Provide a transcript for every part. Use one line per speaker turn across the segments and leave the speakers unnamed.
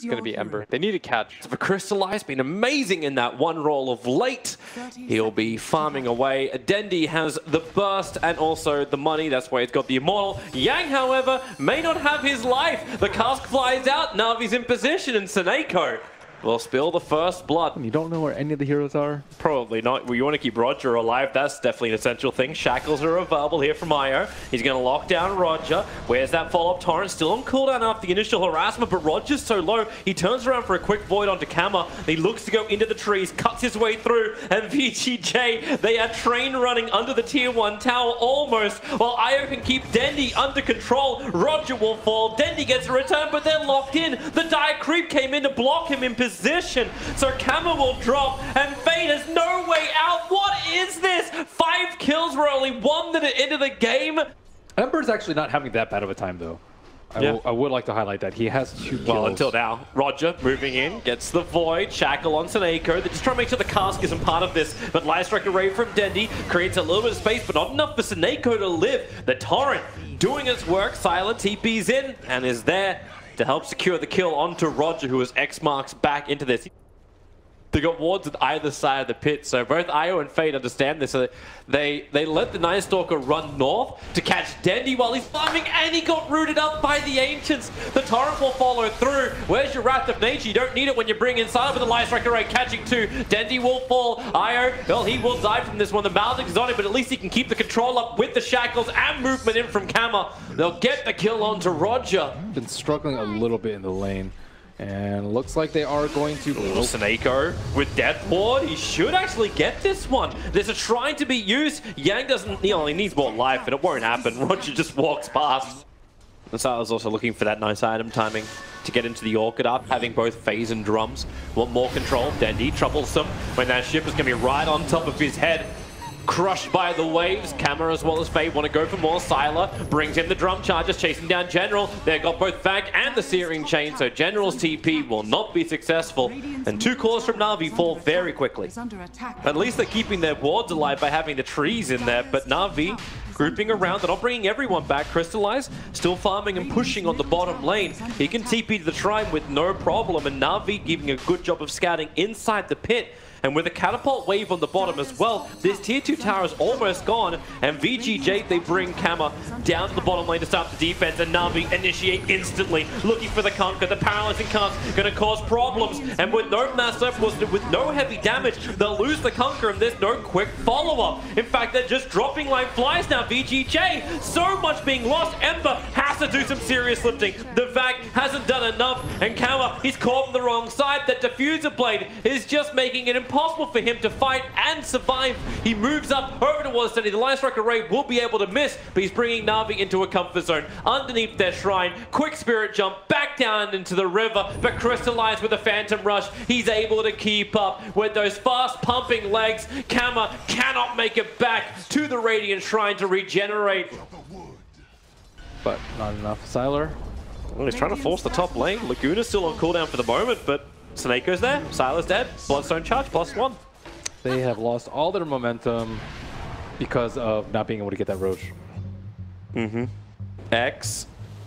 It's going to be Ember. They need to catch. For Crystallize, been amazing in that one roll of late. He'll be farming away. Dendi has the burst and also the money. That's why he's got the Immortal. Yang, however, may not have his life. The cask flies out. NaVi's in position, and SoNNeikO will spill the first blood.
You don't know where any of the heroes are?
Probably not. Well, you want to keep RodjER alive. That's definitely an essential thing. Shackles are available here from IO. He's going to lock down RodjER. Where's that follow-up torrent? Still on cooldown after the initial harassment, but RodjER's so low. He turns around for a quick void onto Kama. He looks to go into the trees, cuts his way through, and VGJ, they are train running under the tier 1 tower almost, while IO can keep Dendi under control. RodjER will fall. Dendi gets a return, but they're locked in. The dire creep came in to block him in position. So Kama will drop, and Fade has no way out. What is this? 5 kills were only 1 at the end of the game.
Ember's actually not having that bad of a time, though. I would like to highlight that. He has 2 kills.
Well, until now. RodjER moving in, gets the Void, Shackle on SoNNeikO. They're just trying to make sure the cask isn't part of this. But Light Strike Array from Dendi creates a little bit of space, but not enough for SoNNeikO to live. The Torrent doing its work. Sylar TP's in and is there to help secure the kill onto RodjER, who is X marks back into this. They got wards at either side of the pit, so both IO and Fade understand this. So they let the Night Stalker run north to catch Dendi while he's farming, and he got rooted up by the Ancients. The Torrent will follow through. Where's your Wrath of Nature? You don't need it when you bring in Sylar with the Light Strike Array catching 2. Dendi will fall. IO, well, he will die from this one. The Maldic is on him, but at least he can keep the control up with the Shackles and movement in from Kama. They'll get the kill onto RodjER.
Been struggling a little bit in the lane. And looks like they are going to...
SoNNeikO with Death Ward. He should actually get this one. There's a shrine to be used. Yang doesn't, he needs more life, and it won't happen. RodjER just walks past. And Sylar's also looking for that nice item timing to get into the Orchid up, having both phase and drums. Want more control. Dendi troublesome when that ship is going to be right on top of his head. Crushed by the waves. Kama as well as Fade want to go for more. Sylar brings in the drum charges, chasing down General. They've got both Fang and the Searing Chain, so General's TP will not be successful. And 2 cores from NaVi fall very quickly. At least they're keeping their wards alive by having the trees in there, but NaVi grouping around. They're not bringing everyone back. Crystallize still farming and pushing on the bottom lane. He can TP to the shrine with no problem, and NaVi giving a good job of scouting inside the pit. And with a catapult wave on the bottom as well, this tier 2 tower is almost gone. And VGJ, they bring Kama down to the bottom lane to start the defense. And NaVi initiate instantly, looking for the conquer. The paralyzing cask going to cause problems. And with no mass surplus, with no heavy damage, they'll lose the conquer. And there's no quick follow-up. In fact, they're just dropping like flies now. VGJ, so much being lost. Ember has to do some serious lifting. The Vac hasn't done enough. And Kama, he's caught on the wrong side. That diffuser blade is just making it impossible for him to fight and survive. He moves up over towards Dendi. The Light Strike Array will be able to miss, but he's bringing NaVi into a comfort zone underneath their shrine. Quick spirit jump back down into the river, but Crystallize with a Phantom Rush. He's able to keep up with those fast pumping legs. Kama cannot make it back to the Radiant Shrine to regenerate.
But not enough. Sylar.
Well, he's trying to force the top lane. Laguna's still on cooldown for the moment, but SoNNeikO's there. Sylar's dead. Bloodstone charge +1.
They have lost all their momentum because of not being able to get that Roche.
X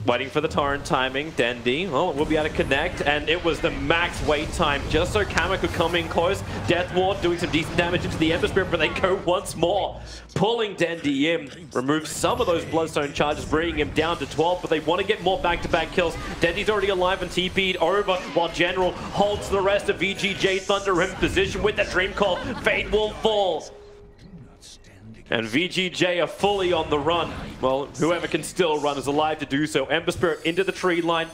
waiting for the torrent timing. Dendi, well, we'll be able to connect, and it was the max wait time just so Kama could come in close. Death Ward doing some decent damage into the Ember Spirit, but they go once more, pulling Dendi in. Remove some of those Bloodstone charges, bringing him down to 12, but they want to get more back-to-back kills. Dendi's already alive and TP'd over, while General holds the rest of VGJ.Thunder in position with the Dream Call. Fade will fall. And VGJ are fully on the run. Well, whoever can still run is alive to do so. Ember Spirit into the tree line.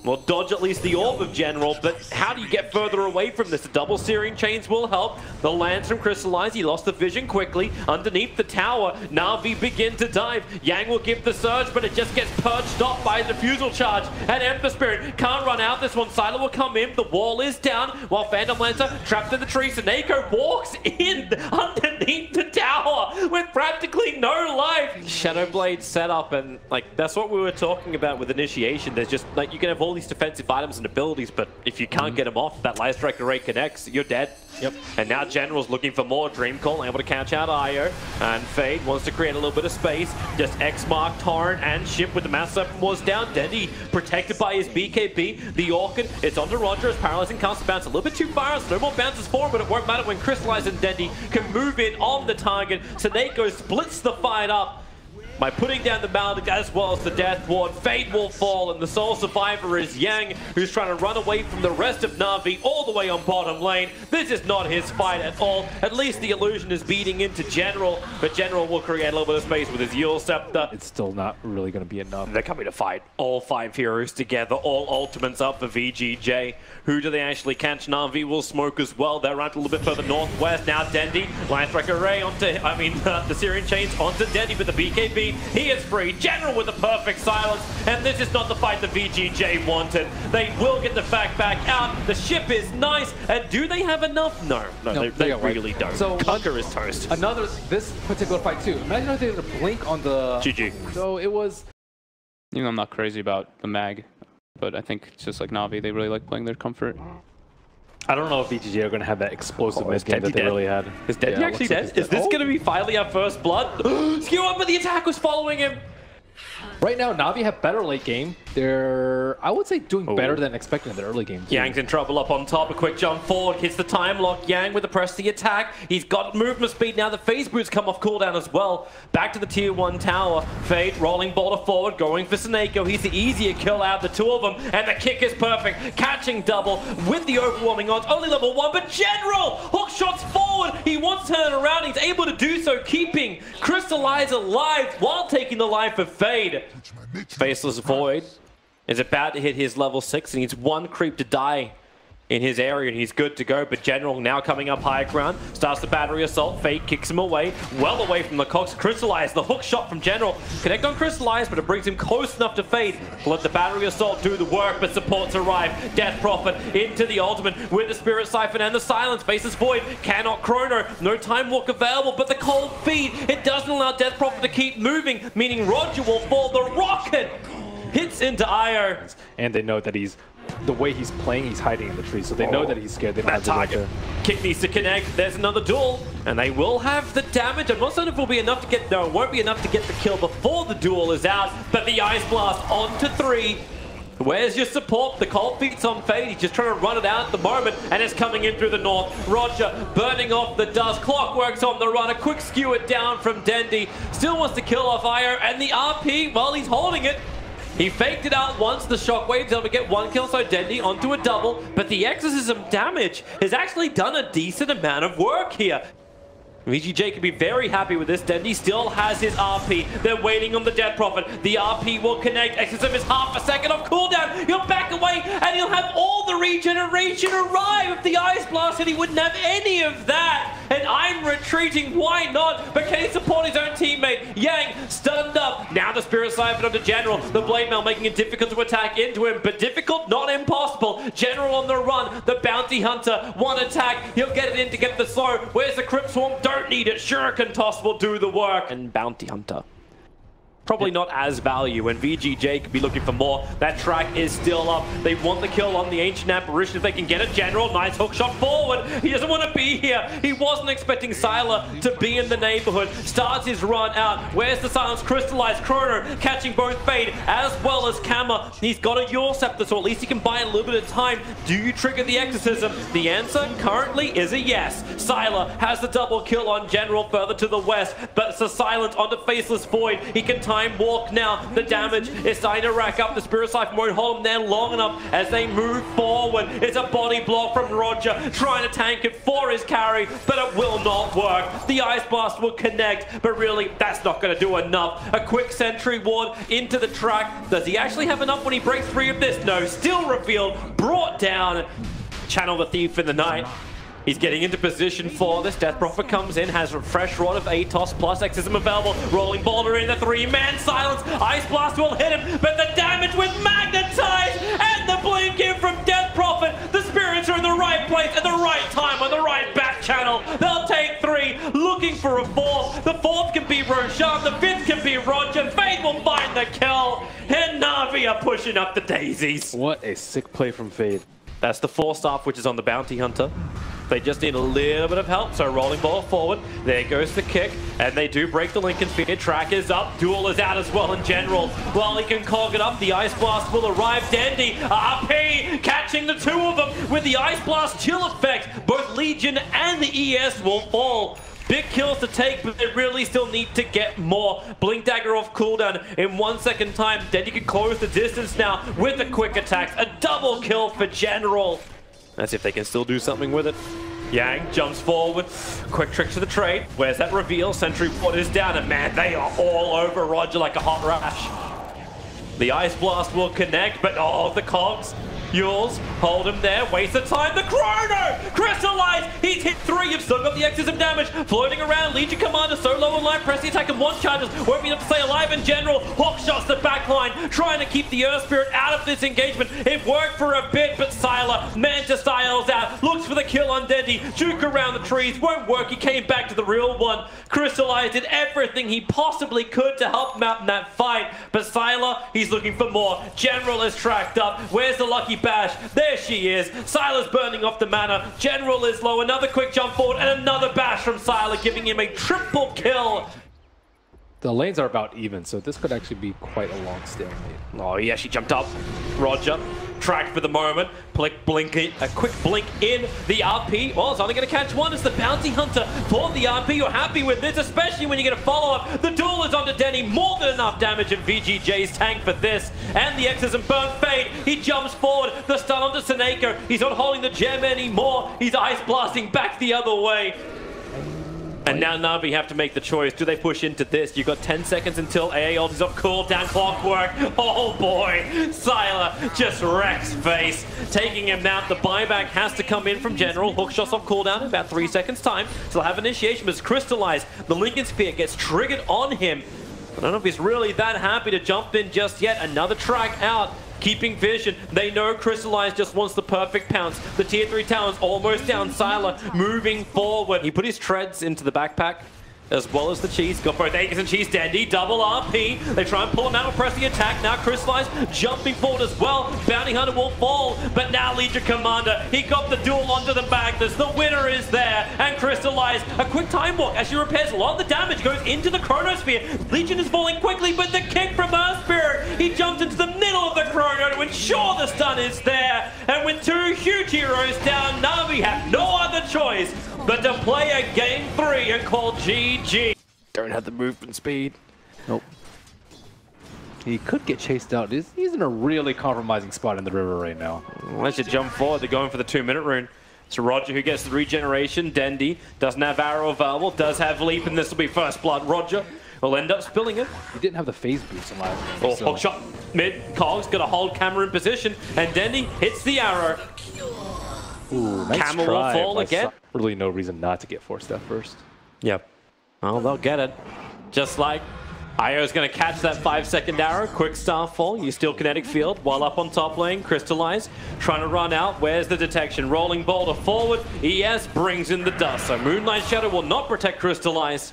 Well, dodge at least the orb of General, but how do you get further away from this? The double Searing Chains will help. The lance from Crystallize, he lost the vision quickly. Underneath the tower, NaVi begin to dive. Yang will give the surge, but it just gets purged off by a diffusal charge. And Ember Spirit can't run out this one. Sylar will come in, the wall is down, while Phantom Lancer trapped in the tree. SoNNeikO walks in underneath the tower with practically no life. Shadow Blade set up, and like that's what we were talking about with initiation. There's just like you can have all all these defensive items and abilities, but if you can't get them off, that Light Strike Array connects, you're dead.
Yep.
And now General's looking for more. Dream Call able to catch out IO, and Fade wants to create a little bit of space. Just X-Mark, Torrent, and Ship with the Mass Weapon was down. Dendi protected by his BKB. The Orchid, it's onto RodjER as Paralyzing Cast bounce a little bit too far. Snowball bounces forward, but it won't matter when Crystallize and Dendi can move in on the target. SoNNeikO splits the fight up by putting down the Maldic as well as the Death Ward. Fate will fall, and the sole survivor is Yang, who's trying to run away from the rest of NaVi all the way on bottom lane. This is not his fight at all. At least the illusion is beating into General, but General will create a little bit of space with his Yule Scepter.
It's still not really going to be enough.
They're coming to fight all 5 heroes together, all ultimates up for VGJ. Who do they actually catch? NaVi will smoke as well. They're right a little bit further northwest. Now Dendi, Light Strike Array onto, the Syrian Chains onto Dendi with the BKB. He is free. General with the perfect silence. And this is not the fight the VGJ wanted. They will get the fact back out. The ship is nice. And do they have enough? No, they really don't.
So
Conquer is toast.
This particular fight too. Imagine if they were to blink on the...
GG.
So it was...
You know, I'm not crazy about the mag, but I think it's just like NaVi, they really like playing their comfort.
I don't know if VGJ are going to have that explosive mid game that they really had.
Is Dendi actually dead? Is this going to be finally our first blood? Skew up, but the attack was following him.
Right now, NaVi have better late game. They're, I would say, doing better than expected in the early game.
Yang's in trouble up on top. A quick jump forward, hits the time lock. Yang with the press the attack. He's got movement speed now. The phase boots come off cooldown as well. Back to the tier 1 tower. Fade rolling boulder forward, going for SoNNeikO. He's the easier kill out, the two of them. And the kick is perfect. Catching double with the overwhelming odds. Only level 1, but General! Hook shots forward. He wants to turn around. He's able to do so, keeping Crystallize alive while taking the life of Fade. Faceless Void is about to hit his level 6 and needs 1 creep to die in his area and he's good to go. But General now coming up high ground, starts the battery assault. Fate kicks him away, well away from the Cox. Crystallize, the hook shot from General. Connect on Crystallize, but it brings him close enough to Fate. Let the battery assault do the work, but supports arrive. Death Prophet into the ultimate with the Spirit Siphon and the silence. Faces Void, cannot chrono, no time walk available, but the cold feed, it doesn't allow Death Prophet to keep moving, meaning RodjER will fall. The rocket hits into IO.
And they know that the way he's playing, he's hiding in the tree, so they know that he's scared. They don't have to
target. Kick needs to connect. There's another duel, and they will have the damage. I'm not certain if it will be enough to get... No, it won't be enough to get the kill before the duel is out, but the Ice Blast onto 3. Where's your support? The cold feet's on Fade. He's just trying to run it out at the moment, and it's coming in through the north. RodjER burning off the dust. Clockwork's on the run. A quick skew it down from Dendi. Still wants to kill off IO, and the RP, well, he's holding it. He faked it out once, the shockwave's able to get 1 kill, so Dendi onto a double, but the exorcism damage has actually done a decent amount of work here. VGJ can be very happy with this. Dendi still has his RP. They're waiting on the Death Prophet. The RP will connect. Exorcism is half a second off cooldown. He'll back away and he'll have all the regeneration arrive. If the Ice Blasted, he wouldn't have any of that. And I'm retreating. Why not? But can he support his own teammate? Yang stunned up. Now the Spirit Siphon onto General. The Blade Mail making it difficult to attack into him, but difficult, not impossible. General on the run. The Bounty Hunter, 1 attack. He'll get it in to get the slow. Where's the Crypt Swarm? Don't need it. Shuriken Toss will do the work. And Bounty Hunter, probably not as value, and VGJ could be looking for more. That track is still up. They want the kill on the Ancient Apparition if they can get a General. Nice hook shot forward. He doesn't want to be here. He wasn't expecting Sylar to be in the neighborhood. Starts his run out. Where's the silence? Crystallize, Chrono catching both Fade as well as Kamma. He's got a Yule Scepter, so at least he can buy a little bit of time. Do you trigger the Exorcism? The answer currently is a yes. Sylar has the double kill on General further to the west, but it's a silence onto Faceless Void. He can time walk now. The damage is starting to rack up. The Spirit Siphon won't hold him there long enough as they move forward. It's a body block from RodjER trying to tank it for his carry, but it will not work. The Ice Blast will connect, but really that's not going to do enough. A quick sentry ward into the track. Does he actually have enough when he breaks free of this? No. Still revealed, brought down. Channel the Thief in the night. He's getting into position for this. Death Prophet comes in, has a fresh rod of ATOS plus Exorcism available. Rolling Boulder in the 3-man silence. Ice Blast will hit him, but the damage with Magnetize and the blink in from Death Prophet. The spirits are in the right place at the right time on the right back channel. They'll take 3, looking for a 4th. The 4th can be Roshan, the 5th can be RodjER. Fate will find the kill, and NaVi are pushing up the daisies.
What a sick play from Fade.
That's the force off, which is on the Bounty Hunter. They just need a little bit of help, so rolling ball forward. There goes the kick, and they do break the Lincoln Sphere. Track is up, Duel is out as well in general. While he can cog it up, the Ice Blast will arrive. Dendi, RP, catching the two of them with the Ice Blast chill effect. Both Legion and the ES will fall. Big kills to take, but they really still need to get more. Blink Dagger off cooldown in 1 second time. Dendi can close the distance now with the quick attacks. A double kill for General. As if they can still do something with it. Yang jumps forward, quick trick to the trade. Where's that reveal? Sentry Port is down, and man, they are all over RodjER like a hot rash. The Ice Blast will connect, but oh, the cogs. Yules, hold him there, waste the time, the chrono! Crystallize! He's hit 3, you've still got the excess of damage. Floating around, Legion Commander so low in life, press the attack and 1 charges. Won't be able to stay alive in general. Hawk shots the backline, trying to keep the Earth Spirit out of this engagement. It worked for a bit, but Sylar, Manta styles out, looks for the kill on Dendi. Juke around the trees, won't work, he came back to the real one. Crystallize did everything he possibly could to help him out in that fight, but Sylar, he's looking for more. General is tracked up, where's the lucky bash? There she is. Sylar's burning off the mana. General is low. Another quick jump forward and another bash from Sylar, giving him a triple kill.
The lanes are about even, so this could actually be quite a long stalemate.
Oh, he actually jumped up. RodjER tracked for the moment. A quick blink in the RP. Well, it's only going to catch one. It's the Bounty Hunter for the RP. You're happy with this, especially when you get a follow-up. The duel is onto Dendi. More than enough damage in VGJ's tank for this. And the X isn't burnt. Fade. He jumps forward. The stun onto SoNNeikO. He's not holding the gem anymore. He's ice blasting back the other way. And now NaVi have to make the choice. Do they push into this? You've got 10 seconds until AA ult is off cooldown. Clockwork. Oh boy. Sylar just wrecks face. Taking him out. The buyback has to come in from General. Hook shots off cooldown in about 3 seconds time. So they'll have initiation, but it's Crystallize. The Lincoln Sphere gets triggered on him. I don't know if he's really that happy to jump in just yet. Another track out. Keeping vision. They know Crystallize just wants the perfect pounce. The tier 3 talent's almost down. Sylar moving forward. He put his treads into the backpack as well as the cheese. Got both Aegis and cheese. Dendi, double RP. They try and pull him out and press the attack. Now Crystallize jumping forward as well. Bounty Hunter will fall, but now Legion Commander, he got the duel onto the Magnus. The winner is there, and Crystallize, a quick time walk as she repairs a lot of the damage, goes into the Chronosphere. Legion is falling quickly, but the kick from Earth Spirit, he jumps into the middle of the Chrono to ensure the stun is there. And with 2 huge heroes down, NaVi have no other choice but to play a game 3 and call GG. Don't have the movement speed.
Nope. He could get chased out. He's in a really compromising spot in the river right now.
Unless you jump forward, they're going for the 2-minute rune. So RodjER who gets the regeneration. Dendi doesn't have arrow available, does have leap, and this will be first blood. RodjER will end up spilling it.
He didn't have the phase boost in last game.
Oh, hook shot mid. Cogs got to hold camera in position, and Dendi hits the arrow.
Ooh, nice
Camel
try.
will fall again.
Really no reason not to get forced that first.
Yep. Well, they'll get it. Just like IO's going to catch that 5-second arrow. Quick starfall. You steal kinetic field while up on top lane. Crystallize. Trying to run out. Where's the detection? Rolling boulder forward. ES brings in the dust. So Moonlight Shadow will not protect Crystallize.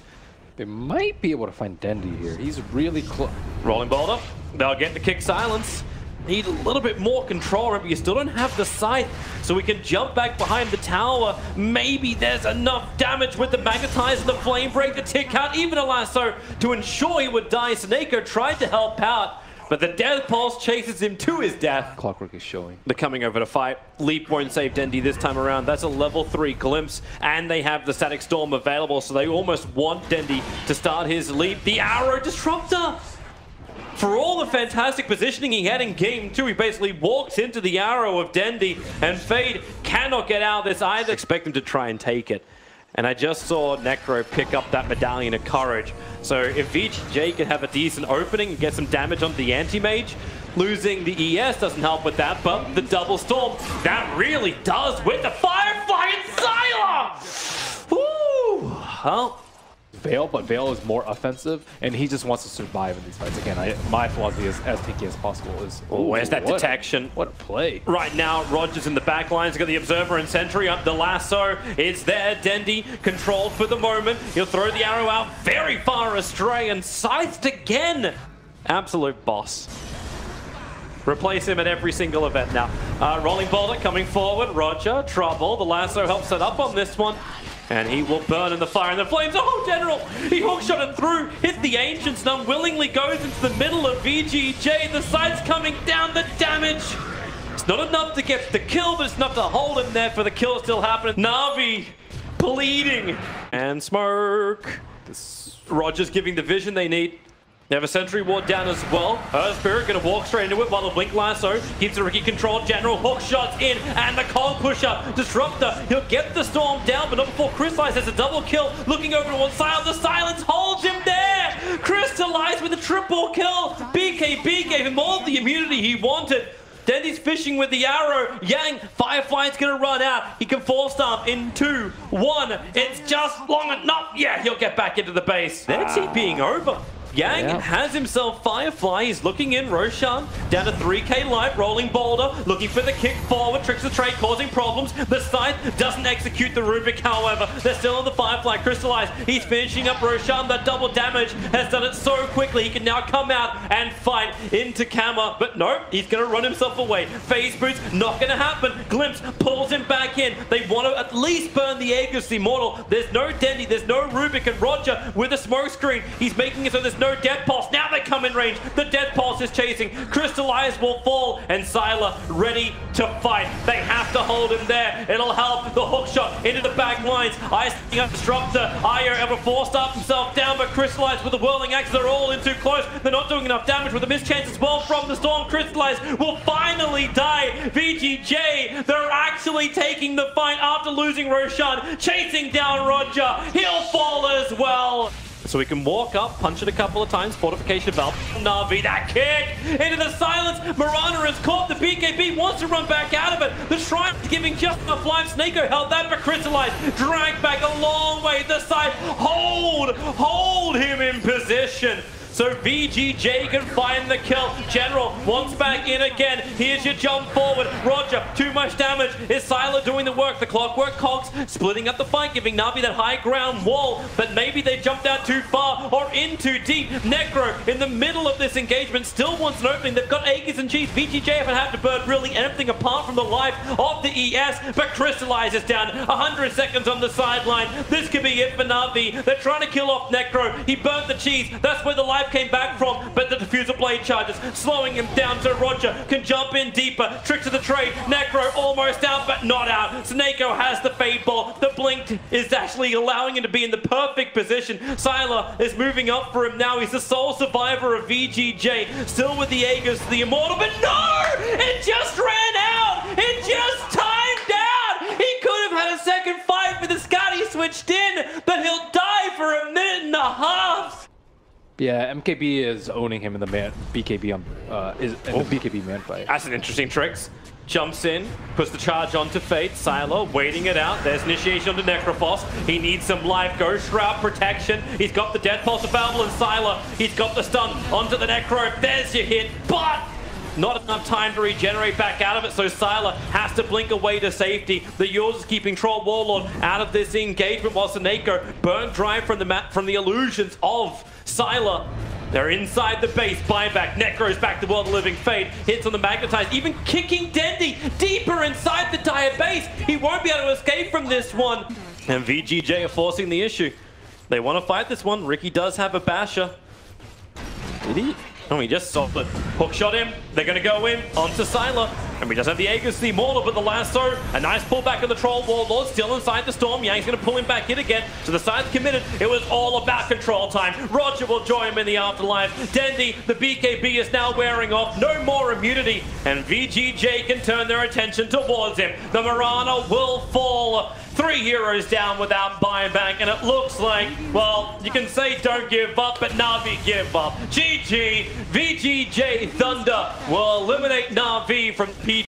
They might be able to find Dendi here. He's really close.
Rolling boulder. They'll get the kick silence. Need a little bit more control, but you still don't have the sight, so we can jump back behind the tower. Maybe there's enough damage with the magnetize and the flame break, the tick out, even a lasso to ensure he would die. SoNNeikO tried to help out, but the death pulse chases him to his death.
Clockwork is showing.
They're coming over to fight. Leap won't save Dendi this time around. That's a level 3 glimpse, and they have the static storm available, so they almost want Dendi to start his leap. The arrow disruptor. For all the fantastic positioning he had in game 2, he basically walks into the arrow of Dendi, and Fade cannot get out of this either. Expect him to try and take it. And I just saw Necro pick up that Medallion of Courage. So if VGJ can have a decent opening and get some damage on the anti-mage, losing the ES doesn't help with that, but the double storm, that really does with the Firefly and Sylar! Woo! Well,
Veil, but Veil is more offensive, and he just wants to survive in these fights. Again, my philosophy is as picky as possible.
Where's that detection?
What a play.
Right now, RodjER's in the back lines. Got the Observer and Sentry up. The lasso is there. Dendi controlled for the moment. He'll throw the arrow out very far astray and scythed again. Absolute boss. Replace him at every single event now. Rolling Boulder coming forward. RodjER, trouble. The lasso helps set up on this one. And he will burn in the fire and the flames. Oh, General! He hookshot it through, hit the Ancients, and unwillingly goes into the middle of VGJ. The sight's coming down, the damage. It's not enough to get the kill, but it's enough to hold him there for the kill still happening. NaVi bleeding. And smoke. RodjER's giving the vision they need. They have a sentry ward down as well. Earth Spirit gonna walk straight into it while the Blink Lasso keeps the Ricky controlled. General hook shots in, and the Cold Pusher Disruptor. He'll get the Storm down, but not before Crystallize has a double kill. Looking over towards Sylar, the silence holds him there. Crystallize with a triple kill. BKB gave him all the immunity he wanted. Dendi's fishing with the arrow. Yang, Firefly's gonna run out. He can force stomp in 2, 1. It's just long enough. Yeah, he'll get back into the base. That's it being over. Yang has himself Firefly. He's looking in. Roshan down to 3k life. Rolling Boulder looking for the kick forward. Tricks the trade, causing problems. The Scythe doesn't execute the Rubik, however. They're still on the Firefly. Crystallize. He's finishing up Roshan. The double damage has done it so quickly. He can now come out and fight into Kama. But nope, he's going to run himself away. Phase boots, not going to happen. Glimpse pulls him back in. They want to at least burn the Aegis Immortal. There's no Dendi. There's no Rubik. And RodjER with a smoke screen. He's making it so there's no Death Pulse. Now they come in range. The Death Pulse is chasing. Crystallize will fall, and Sylar ready to fight. They have to hold him there. It'll help. The hook shot into the back lines. Ice Disruptor. RodjER able to force up himself down, but Crystallize with the whirling axe. They're all in too close. They're not doing enough damage with a mischance as well from the Storm. Crystallize will finally die. VGJ, they're actually taking the fight after losing Roshan. Chasing down RodjER. He'll fall as well. So we can walk up, punch it a couple of times, fortification valve. NaVi, that kick into the silence. Mirana is caught. The BKB wants to run back out of it. The Shrine is giving just enough life. SoNNeikO held that, but Crystallize dragged back a long way. The side, hold him in position. So VGJ can find the kill. General wants back in again. Here's your jump forward. RodjER, too much damage. Is Sylar doing the work? The Clockwork Cogs splitting up the fight, giving NaVi that high ground wall. But maybe they jumped out too far or in too deep. Necro in the middle of this engagement still wants an opening. They've got Aegis and Cheese. VGJ haven't had to burn really anything apart from the life of the ES. But Crystallize is down. 100 seconds on the sideline. This could be it for NaVi. They're trying to kill off Necro. He burnt the Cheese. That's where the life came back from, but the diffuser blade charges slowing him down, so RodjER can jump in deeper. Tricks of the trade. Necro almost out, but not out. SoNNeikO has the fade ball. The blink is actually allowing him to be in the perfect position. Sylar is moving up for him now. He's the sole survivor of VGJ, still with the Aegis, the Immortal, but no! It just ran out! It just timed out! He could have had a second fight, but the Scotty switched in, but he'll die for a minute and a half.
Yeah, MKB is owning him in the BKB on the BKB man fight.
That's an interesting tricks. Jumps in, puts the charge onto Fate. Sylar waiting it out. There's initiation onto Necrophos. He needs some life. Ghost Shroud protection. He's got the Death Pulse available, and Sylar, he's got the stun onto the Necro. There's your hit, but not enough time to regenerate back out of it, so Sylar has to blink away to safety. The Yours is keeping Troll Warlord out of this engagement, while SoNNeikO burnt dry from the illusions of Sylar. They're inside the base. Buyback. Necro's back to World of Living. Fade hits on the Magnetize, even kicking Dendi deeper inside the dire base. He won't be able to escape from this one. And VGJ are forcing the issue. They want to fight this one. Ricky does have a basher. Did he? Oh, he just soft it. Hook shot him. They're going to go in onto Sylar. And we just have the Aegis, the Immortal, but the lasso. A nice pullback on the Troll Warlord. Still inside the Storm. Yang's going to pull him back in again. So the side's committed. It was all about control time. RodjER will join him in the afterlife. Dendi, the BKB is now wearing off. No more immunity. And VGJ can turn their attention towards him. The Mirana will fall. 3 heroes down without buyback, and it looks like, well, you can say don't give up, but NaVi give up. GG, VGJ.Thunder will eliminate NaVi from PGL.